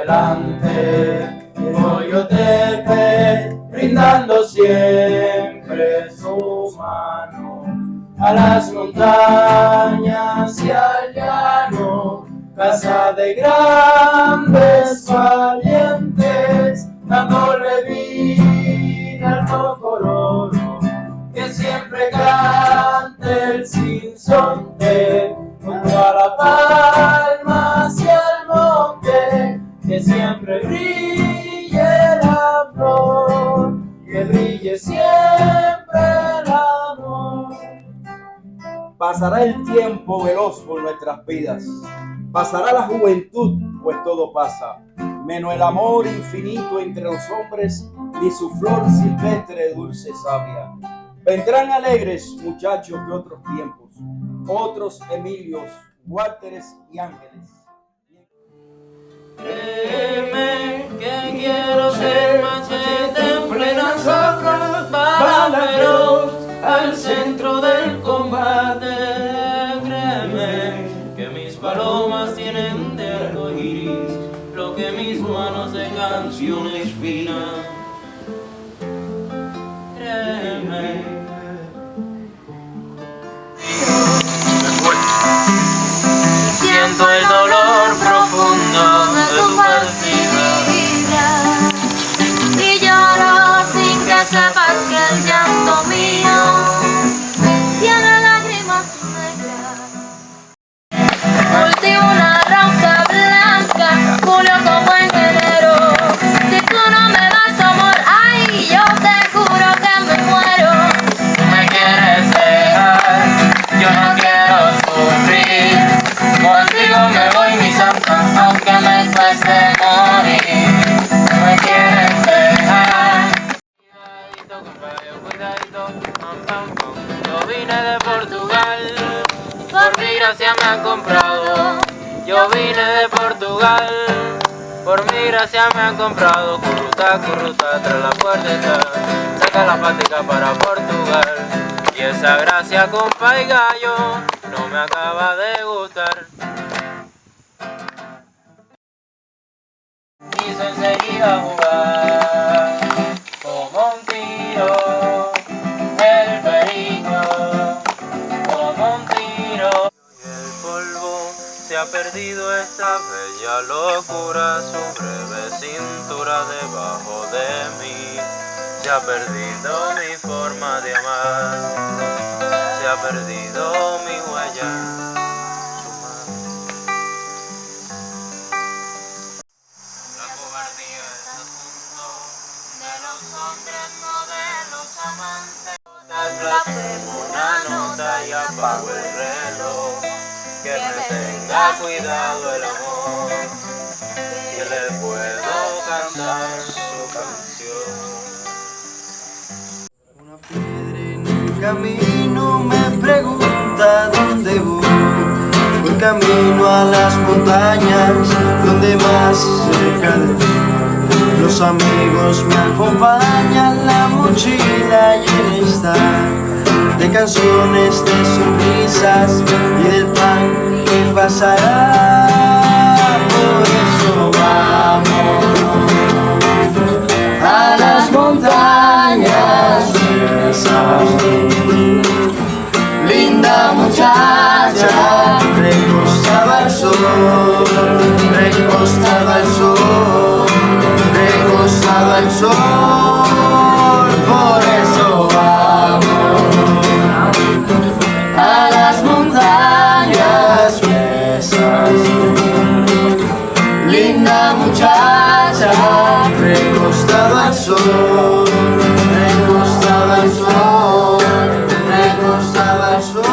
adelante, Oyotepe, brindando siempre su mano a las montañas y al llano, casa de grandes valientes, dándole vida al cocororo, que siempre cante el sinsonte, junto a la palma hacia el monte, que siempre brille la flor, que brille siempre el amor. Pasará el tiempo veloz por nuestras vidas, pasará la juventud, pues todo pasa, menos el amor infinito entre los hombres y su flor silvestre dulce sabia. Vendrán alegres muchachos de otros tiempos, otros Emilios, Walteres y Ángeles. Créeme que quiero ser machete en plena soja, bala feroz al centro del combate. Créeme que mis palomas tienen de arco iris lo que mis manos de canciones finas. Créeme. Siento el dolor profundo de tu partida y lloro sin que sepas que el llanto mío tiene lágrimas negras. Cultivo una rosa blanca, julio como en enero. Si tú no me das tu amor, ay, yo te juro que me muero. Tú me quieres dejar, yo no quiero sufrir. Contigo me voy, mi santa, aunque me cueste morir. Tú me quieres dejar. Cuidadito, compadre, cuidadito, pam, pam, pam. Yo vine de Portugal, por mi gracia me han comprado. Yo vine de Portugal, por mi gracia me han comprado. Curruta, curruta, tras la puerta, saca la patica para Portugal. Y esa gracia, compa y gallo, no me acaba de gustar. Quiso enseguida jugar como un tiro, el perico, como un tiro. Y el polvo se ha perdido esta bella locura, su breve cintura debajo de mí. Se ha perdido mi forma de amar, se ha perdido mi huella. La cobardía es asunto de los hombres, no de los amantes. Blasfemo una nota y apago el reloj. Que me tenga cuidado el amor, que le puedo cantar su canción. Una piedra en el camino me pregunta dónde voy. Voy camino a las montañas, donde más cerca de ti. Los amigos me acompañan, la mochila llena está de canciones, de sonrisas y del pan que pasará. Por eso vamos a las montañas esas. Linda muchacha, recostada al sol, recostada al sol, recostada al sol. Por eso vamos a las montañas esas. Linda muchacha, recostada al sol, recostada al sol, recostada al sol.